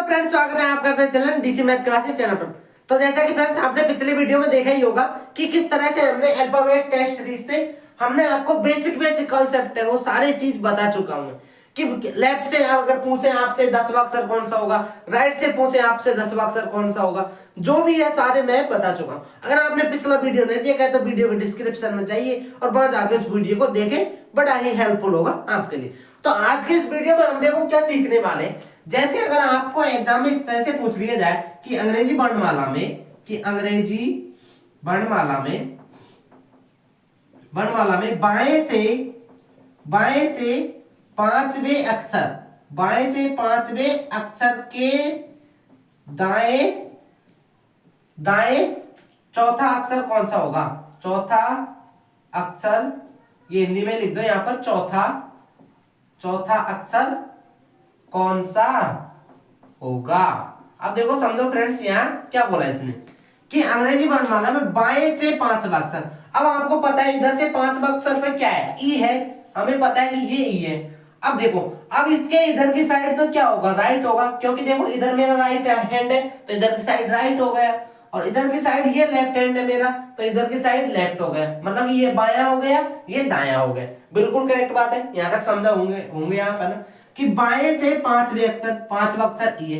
Hello friends, स्वागत है आपका अपने channel DC math classes channel पर। तो जैसा कि फ्रेंड्स आपने पिछले वीडियो में देखा ही होगा कि किस तरह से हमने अल्फाबेट टेस्ट सीरीज से हमने आपको बेसिक कॉन्सेप्ट है वो सारी चीज बता चुका हूं कि लेफ्ट से अगर पूछे आपसे 10वां अक्षर कौन सा होगा, राइट से पूछे आपसे 10वां अक्षर कौन सा होगा, जो भी है सारे मैं बता चुका हूं। अगर आपने पिछला वीडियो नहीं देखा है तो वीडियो के डिस्क्रिप्शन में जाइए और वहां जाके उस वीडियो को देखें, बड़ा ही हेल्पफुल होगा आपके लिए। तो आज के इस वीडियो में हम देखो क्या सीखने वाले हैं। जैसे अगर आपको एग्जाम में इस तरह से पूछ लिया जाए कि अंग्रेजी वर्णमाला में बाएं से पांचवें अक्षर के दाएं चौथा अक्षर कौन सा होगा। चौथा अक्षर ये हिंदी में लिख दो यहां पर, चौथा अक्षर कौन सा होगा। अब देखो समझो फ्रेंड्स, यहां क्या बोला इसने कि अंग्रेजी वर्णमाला में बाएं से पांचवा अक्षर। अब आपको पता है इधर से पांचवा अक्षर पे क्या है, ई है, हमें पता है कि ये ई है। अब देखो, अब इसके इधर की साइड तो क्या होगा, राइट होगा, क्योंकि देखो इधर मेरा राइट हैंड है तो इधर की साइड राइट हो गया, और इधर की साइड ये लेफ्ट हैंड है मेरा तो इधर की साइड लेफ्ट हो गया, मतलब ये बायां हो गया ये दायां हो गया। बिल्कुल करेक्ट बात है, यहां तक समझा होंगे यहाँ पर ना कि बाएं से पांचवा अक्षर ई है।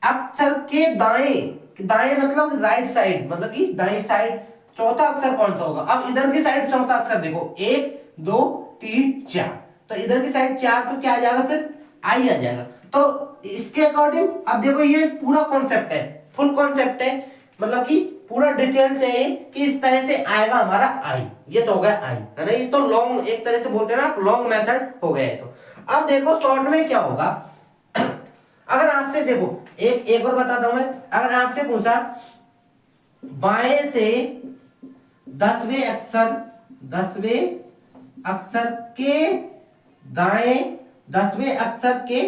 अक्षर के दाएं मतलब राइट साइड, मतलब कि दाईं साइड चौथा अक्षर कौन सा होगा। अब इधर की साइड चौथा अक्षर देखो 1 2 3 4, तो इधर की साइड 4 तो क्या आ जाएगा, फिर आई आ जाएगा। तो इसके अकॉर्डिंग अब देखो ये पूरा कॉन्सेप्ट है, फुल कॉन्सेप्ट है, मतलब कि पूरा डिटेल से है कि इस तरह से आएगा हमारा आई। ये तो हो गया आई है ना, ये तो लॉन्ग एक तरह से बोलते हैं ना, लॉन्ग मेथड हो गया है। तो अब देखो शॉर्ट में क्या होगा। अगर आपसे देखो एक और बताता हूं मैं, अगर आपसे पूछा बाएं से 10वें अक्षर के दाएं 10वें अक्षर के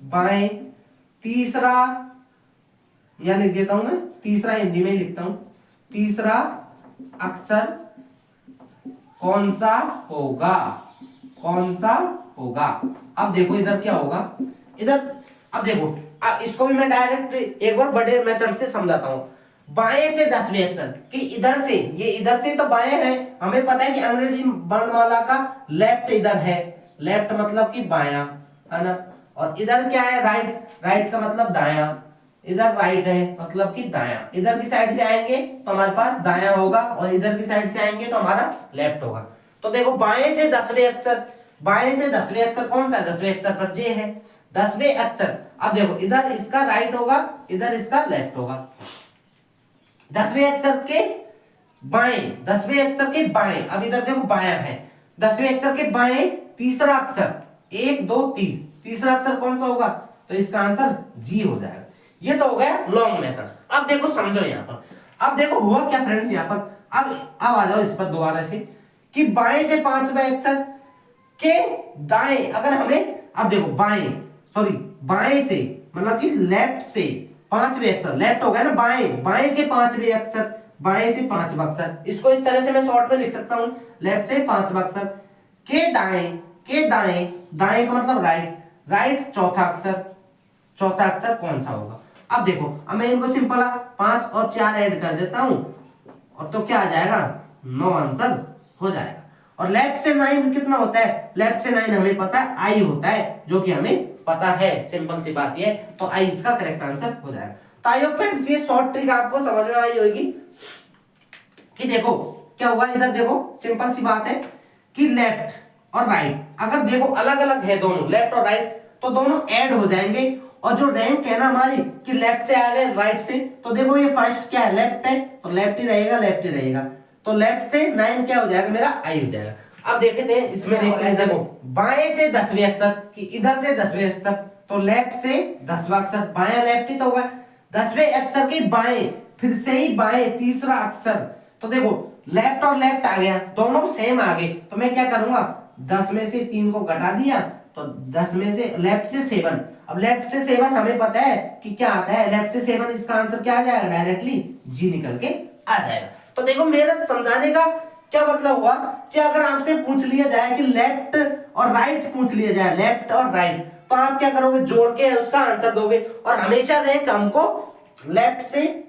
बाएं तीसरा, या लिख देता हूं मैं, तीसरा हिंदी में लिखता हूं, तीसरा अक्षर कौन सा होगा। अब देखो इधर क्या होगा, इधर अब देखो, अब इसको भी मैं डायरेक्ट एक बार बड़े मेथड से समझाता हूं। बाएं से 10वें अक्षर कि इधर से, ये इधर से तो बाएं है, हमें पता है कि अंग्रेजी वर्णमाला का लेफ्ट इधर है, लेफ्ट मतलब कि बायां है ना, और इधर क्या है राइट का मतलब दायां, इधर राइट है मतलब कि दायां। इधर की साइड से आएंगे तो हमारे पास दायां होगा और इधर की साइड से आएंगे तो हमारा लेफ्ट होगा। तो देखो बाएं से 10वें अक्षर कौन सा है, 10वें अक्षर पर जे है 10वें अक्षर। अब देखो इधर इसका राइट होगा इधर इसका लेफ्ट होगा। 10वें अक्षर के बाएं, अब इधर देखो बायां है, 10वें अक्षर के बाएं तीसरा अक्षर 1 2 3, तीसरा अक्षर कौन सा होगा, तो इसका आंसर जी हो जाएगा। ये तो हो गया लॉन्ग मेथड। अब देखो समझो यहाँ पर, अब देखो हुआ क्या फ्रेंड्स यहाँ पर, अब आ जाओ इस पर दोबारा से कि बाएं से पांचवें अक्षर के दाएं, अगर हमें अब देखो बाएं से मतलब कि लेफ्ट से पांचवें अक्षर, लेफ्ट हो गया ना, बाएं से पांचवें अक्षर, बाएं से पांचवा अक्षर, इसको इस तरह से मैं शॉर्ट में लिख सकता हूं, लेफ्ट से पांचवा अक्षर के दाएं का मतलब राइट चौथा अक्षर कौन सा होगा। अब देखो, अब मैं इनको सिंपल 5 और 4 ऐड कर देता हूं और तो क्या आ जाएगा 9 आंसर हो जाएगा। और लेफ्ट से 9 कितना होता है, लेफ्ट से 9 हमें पता है आई होता है, जो कि हमें पता है, सिंपल सी बात ये, तो आई इसका करेक्ट आंसर हो जाएगा। तो आई होप फ्रेंड्स ये शॉर्ट ट्रिक आपको समझ में आई होगी कि देखो क्या हुआ, इधर देखो सिंपल सी बात है कि लेफ्ट और राइट अगर देखो अलग अलग है दोनों, लेफ्ट और राइट, तो दोनों ऐड हो जाएंगे। और जो रैंक है ना हमारी कि लेफ्ट से आ गए राइट से, तो देखो ये फर्स्ट क्या है, लेफ्ट है तो लेफ्ट ही रहेगा, तो लेफ्ट से 9 क्या हो जाएगा मेरा आई हो जाएगा। अब देखते हैं इसमें देखो बाएं से 10वें अक्षर कि इधर से 10वें अक्षर, तो लेफ्ट से 10वां अक्षर, बायां लेफ्ट ही तो होगा, 10वें अक्षर के बाएं फिर से ही बाएं तीसरा अक्षर, तो देखो लेफ्ट और लेफ्ट आ गया, दोनों सेम आ गए, तो मैं क्या करूंगा 10 में से 3 को घटा दिया, तो 10 में से लेफ्ट से 7, अब लेफ्ट से 7 हमें पता है कि क्या आता है, लेफ्ट से 7 इसका आंसर क्या आ जाएगा, डायरेक्टली जी निकल के आ जाएगा। तो देखो मेरा समझाने का क्या मतलब हुआ कि अगर आपसे पूछ लिया जाए कि लेफ्ट और राइट पूछ लिया जाए, लेफ्ट और राइट, तो आप क्या करोगे, जोड़ के उसका आंसर दोगे। और हमेशा रैंक हमको लेफ्ट से,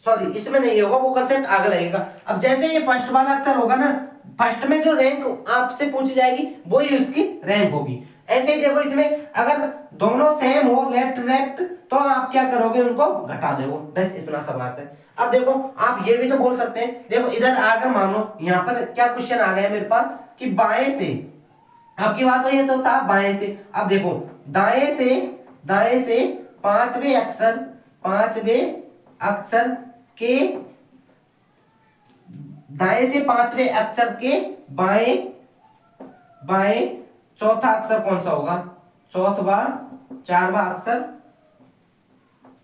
सॉरी इसमें नहीं होगा, वो कंसेप्ट आगे लगेगा। अब जैसे ये फर्स्ट वाला अक्षर होगा ना, फर्स्ट में जो रैंक आपसे पूछी जाएगी वही उसकी रैंक होगी। ऐसे ही देखो इसमें अगर दोनों सेम हो लेफ्ट लेफ्ट, तो आप क्या करोगे, उनको घटा दोगे, बस इतना सा बात है। अब देखो आप ये भी तो बोल सकते हैं, देखो इधर आकर मानो यहाँ पर क्या क्वेश्चन आ गया मेरे पास कि बाएं से, आपकी बात हो ये तो था बाएं से। अब देखो दाएं से पांचवें अक्षर के, दाएं से पांचवें अक्षर के बाएं चौथा अक्षर कौन सा होगा, चारवा अक्षर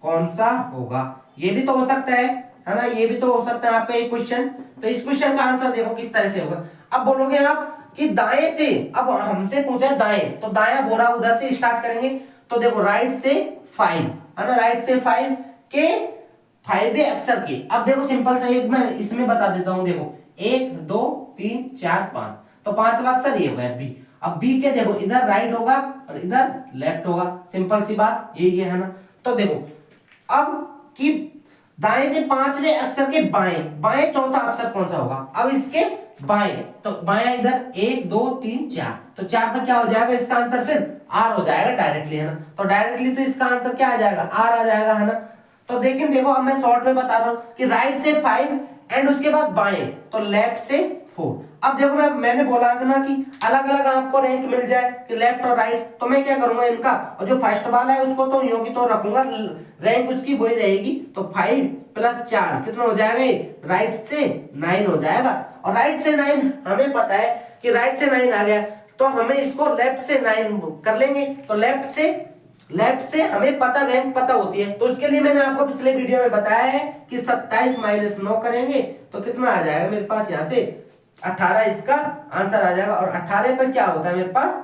कौन सा होगा। ये भी तो हो सकता है ना, ये भी तो हो सकता है आपका एक क्वेश्चन। तो इस क्वेश्चन का आंसर देखो किस तरह से होगा। अब बोलोगे आप कि दाएं से, अब हमसे पूछा है दाएं, तो दाया बोरा उधर से स्टार्ट करेंगे। तो देखो राइट से 5 है ना, राइट से 5 के 5वें अक्षर के। अब देखो सिंपल सा एक मैं इसमें बता देता हूं, देखो 1 2 3 4 5, तो पांचवा अक्षर ये है बी। अब बी के देखो इधर राइट होगा और इधर लेफ्ट होगा, सिंपल सी बात ये है ना। तो देखो अब कि दाएं से पांचवें अक्षर के बाएं चौथा अक्षर कौन सा होगा। अब इसके बाएं, तो बाएं इधर 1 2 3 4, तो 4 पर क्या हो जाएगा इसका आंसर, फिर आर हो जाएगा डायरेक्टली, है ना। तो डायरेक्टली तो इसका आंसर क्या आ जाएगा, आर आ जाएगा, है ना। तो लेकिन देखो अब मैं शॉर्ट में बता रहा हूं कि राइट से 5 एंड उसके बाद बाएं, तो लेफ्ट से 4। अब देखो मैंने बोला ना कि अलग अलग आपको रैंक मिल जाए कि लेफ्ट और राइट, तो मैं क्या करूंगा इनका, और जो फर्स्ट वाला है उसको तो यूं की तो रखूंगा, रैंक उसकी वही रहेगी। तो 5 + 4 कितना हो जाएगा, ये राइट से 9 हो जाएगा। और राइट से 9 हमें पता है कि राइट से 9 आ गया, तो हमें इसको लेफ्ट से 9 कर लेंगे। तो लेफ्ट से हमें पता रैंक पता होती है, तो उसके लिए मैंने आपको पिछले वीडियो में बताया है कि 27 - 9 करेंगे तो कितना आ जाएगा मेरे पास, यहां से 18 इसका आंसर आ जाएगा। और 18 पर क्या होता है मेरे पास,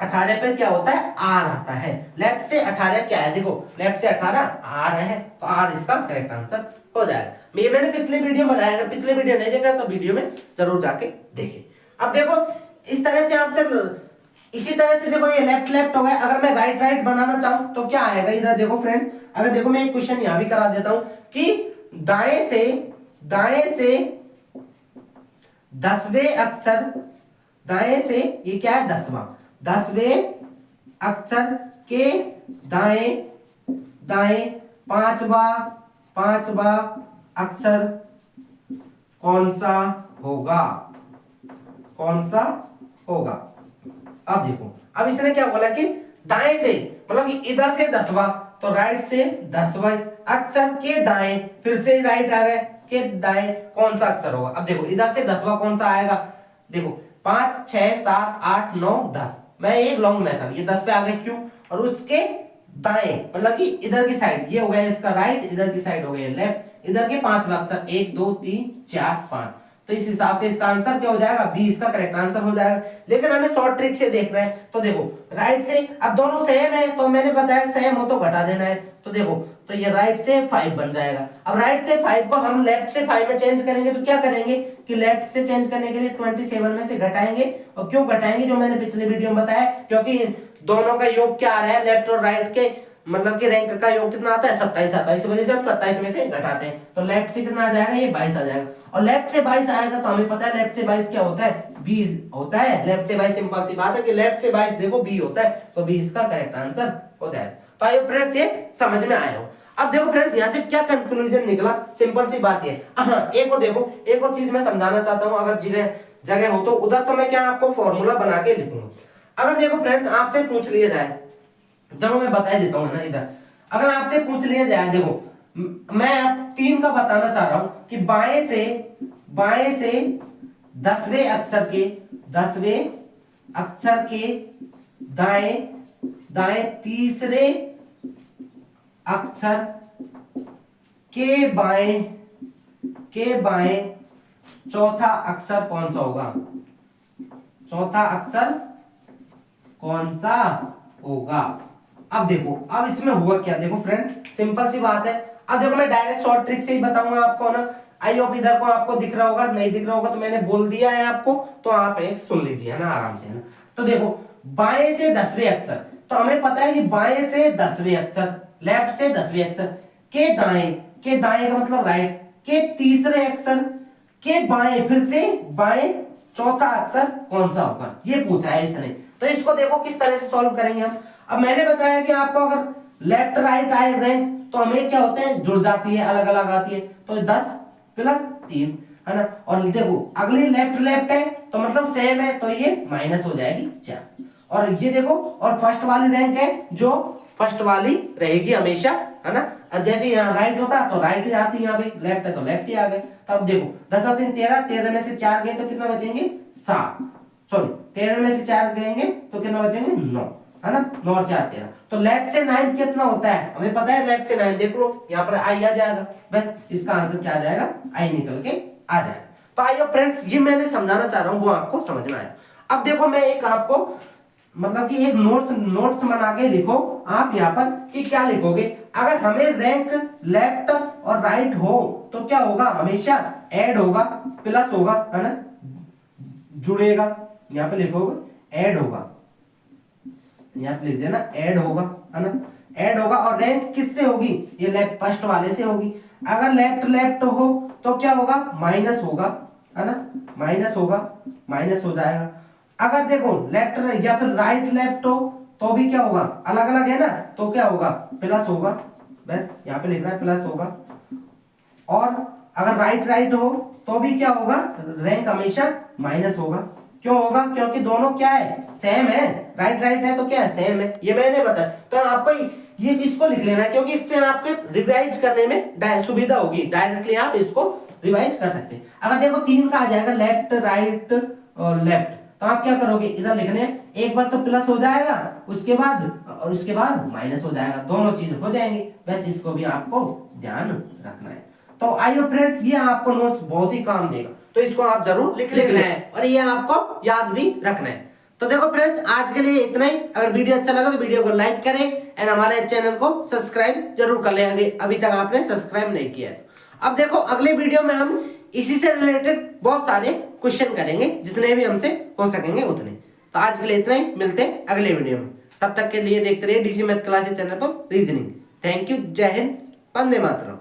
18 पे क्या होता है, आर आता है। लेफ्ट से 18 क्या है, देखो लेफ्ट से 18 आर है, तो आर इसका करेक्ट आंसर हो जाएगा। ये मैंने पिछले वीडियो में बताया, अगर पिछले वीडियो नहीं देखा तो वीडियो में जरूर जाके देखें। अब देखो इस तरह से आपसे, इसी तरह से देखो ये लेफ्ट हो गया। अगर मैं राइट बनाना चाहूं तो क्या आएगा, इधर देखो फ्रेंड्स, अगर देखो मैं एक क्वेश्चन यहां भी करा देता हूं कि दाएं से 10वें अक्षर, दाएं से ये क्या है 10वें अक्षर के दाएं पांचवा अक्षर कौन सा होगा, अब देखो अब इसने क्या बोला कि दाएं से, मतलब कि इधर से 10वां, तो राइट से 10वां अक्षर के दाएं, फिर से राइट आ गए के दाएं कौन सा अक्षर होगा। अब देखो इधर से 10वां कौन सा आएगा, देखो 5 6 7 8 9 10, मैं एक लॉन्ग मेथड, ये 10 पे आ गए क्यों, और उसके दाएं मतलब कि इधर की साइड ये हो गया इसका राइट, इधर की साइड हो गया लेफ्ट, इधर के पांचवा अक्षर 1 2 3 4 5, तो इस हिसाब से इसका आंसर क्या हो जाएगा, बी इसका करेक्ट आंसर हो जाएगा। लेकिन हमें शॉर्ट ट्रिक से देखना है, तो देखो राइट से, अब दोनों सेम है तो मैंने बताया सेम हो तो घटा देना है, तो देखो तो ये राइट से 5 बन जाएगा। अब राइट से 5 को हम लेफ्ट से 5 में चेंज करेंगे, तो क्या करेंगे कि लेफ्ट से चेंज करने के लिए 27 में से घटाएंगे। और क्यों घटाएंगे, जो मैंने पिछले वीडियो में बताया, क्योंकि दोनों का योग क्या आ रहा है, लेफ्ट और राइट के मतलब कि रैंक का योग कितना आता है 27 आता है, इस वजह से हम 27 में से घटाते हैं, तो लेफ्ट से कितना आ जाएगा, ये 22 आ जाएगा। और लेफ्ट से 22 आएगा तो हमें पता है लेफ्ट से 22 क्या होता है, बी होता है। लेफ्ट से 22 सिंपल सी बात है कि लेफ्ट से 22 देखो बी होता है, तो बी इसका करेक्ट आंसर हो जाएगा। तो आइए फ्रेंड्स ये समझ में आया हो। अब देखो फ्रेंड्स यहाँ से क्या कंक्लूजन निकला, सिंपल सी बात है। हाँ एक और देखो, एक और चीज मैं समझाना चाहता हूँ, अगर जगह हो तो उधर तो मैं क्या आपको फॉर्मूला बना के लिखूंगा। अगर देखो फ्रेंड्स आपसे पूछ लिया जाए, चलो मैं बता देता हूँ ना, इधर अगर आपसे पूछ लिया जाए, देखो मैं अब 3 का बताना चाह रहा हूं कि बाएं से 10वें अक्षर के दाएं तीसरे अक्षर के बाएं चौथा अक्षर कौन सा होगा, अब देखो अब इसमें हुआ क्या, देखो फ्रेंड्स सिंपल सी बात है। अब देखो मैं डायरेक्ट शॉर्ट ट्रिक से ही बताऊंगा आपको ना, आई होप इधर को आपको दिख रहा होगा, नहीं दिख रहा होगा तो मैंने बोल दिया है आपको, तो आप एक सुन लीजिए है ना आराम से, है ना। तो देखो बाएं से 10वें अक्षर, तो हमें पता है कि बाएं से 10वें अक्षर, लेफ्ट से 10वें अक्षर, के दाएं का मतलब राइट, के तीसरे अक्षर के बाएं, फिर से बाएं चौथा अक्षर कौन सा होगा, ये पूछा है इसने। तो इसको देखो किस तरह से सॉल्व करेंगे हम। अब मैंने बताया कि आपको अगर लेफ्ट राइट आए रैंक तो हमें क्या होते हैं, जुड़ जाती है, अलग अलग आती है। तो 10 + 3 है ना। और देखो अगली लेफ्ट लेफ्ट है तो मतलब सेम है, तो ये माइनस हो जाएगी 4। और ये देखो, और फर्स्ट वाली रैंक है जो फर्स्ट वाली रहेगी हमेशा, है ना। जैसे यहाँ राइट होता तो राइट ही आती, यहाँ पे लेफ्ट है तो लेफ्ट ही आ गए। तो अब देखो 10 और 3 13, 13 में से 4 गए तो कितना बचेंगे 7, सॉरी 13 में से 4 गएंगे तो कितना बचेंगे 9, है ना। 9 और 4 13। तो लेफ्ट से 9 कितना होता है हमें पता है, लेफ्ट से 9 देख लो यहाँ पर आई आ जाएगा, बस इसका आंसर क्या आ जाएगा, आई निकल के आ जाएगा। तो आइए फ्रेंड्स, ये मैंने समझाना चाह रहा हूँ वो आपको समझ में आया। अब देखो मैं एक आपको मतलब कि एक नोट्स बना के लिखो आप यहाँ पर कि क्या लिखोगे। अगर हमें रैंक लेफ्ट और राइट हो तो क्या होगा, हमेशा ऐड होगा, प्लस होगा, है ना, जुड़ेगा। यहाँ पे लिखोगे ऐड होगा, यहाँ पे लिख देना ऐड होगा, है ना, ऐड होगा। और रैंक किससे होगी, ये लेफ्ट फर्स्ट वाले से होगी। अगर लेफ्ट लेफ्ट हो तो क्या होगा, माइनस होगा, है ना, माइनस होगा, माइनस हो जाएगा। अगर देखो लेफ्ट या फिर राइट लेफ्ट हो तो भी क्या होगा, अलग अलग है ना, तो क्या होगा, प्लस होगा, बस यहाँ पे लिखना है प्लस होगा। और अगर राइट राइट हो तो भी क्या होगा, रैंक हमेशा माइनस होगा। क्यों होगा, क्योंकि दोनों क्या है, सेम है, राइट राइट है तो क्या है, सेम है, ये मैंने बताया। तो आपको ये इसको लिख लेना है क्योंकि इससे आपके रिवाइज करने में सुविधा होगी, डायरेक्टली आप इसको रिवाइज कर सकते हैं। अगर देखो 3 का आ जाएगा लेफ्ट राइट और लेफ्ट, तो आप क्या करोगे, इधर लिखने एक बार तो प्लस हो जाएगा, उसके बाद माइनस हो जाएगा, दोनों चीज हो जाएंगे, बस इसको भी आपको ध्यान रखना है। तो आइए फ्रेंड्स, ये आपको नोट्स बहुत ही काम देगा, तो इसको आप जरूर लिखना है और ये आपको याद भी रखना है। तो देखो फ्रेंड्स, आज के लिए इतना ही। अगर वीडियो अच्छा लगा तो वीडियो को लाइक करें एंड हमारे चैनल को सब्सक्राइब जरूर कर लें अभी तक आपने सब्सक्राइब नहीं किया है। अब देखो अगले वीडियो में हम इसी से रिलेटेड बहुत सारे क्वेश्चन करेंगे, जितने भी हमसे हो सकेंगे उतने। तो आज के लिए इतना ही, मिलते हैं अगले वीडियो में। तब तक के लिए देखते रहिए डीजी मैथ क्लासेस चैनल पर रीजनिंग। थैंक यू, जय हिंद, वंदे मातरम।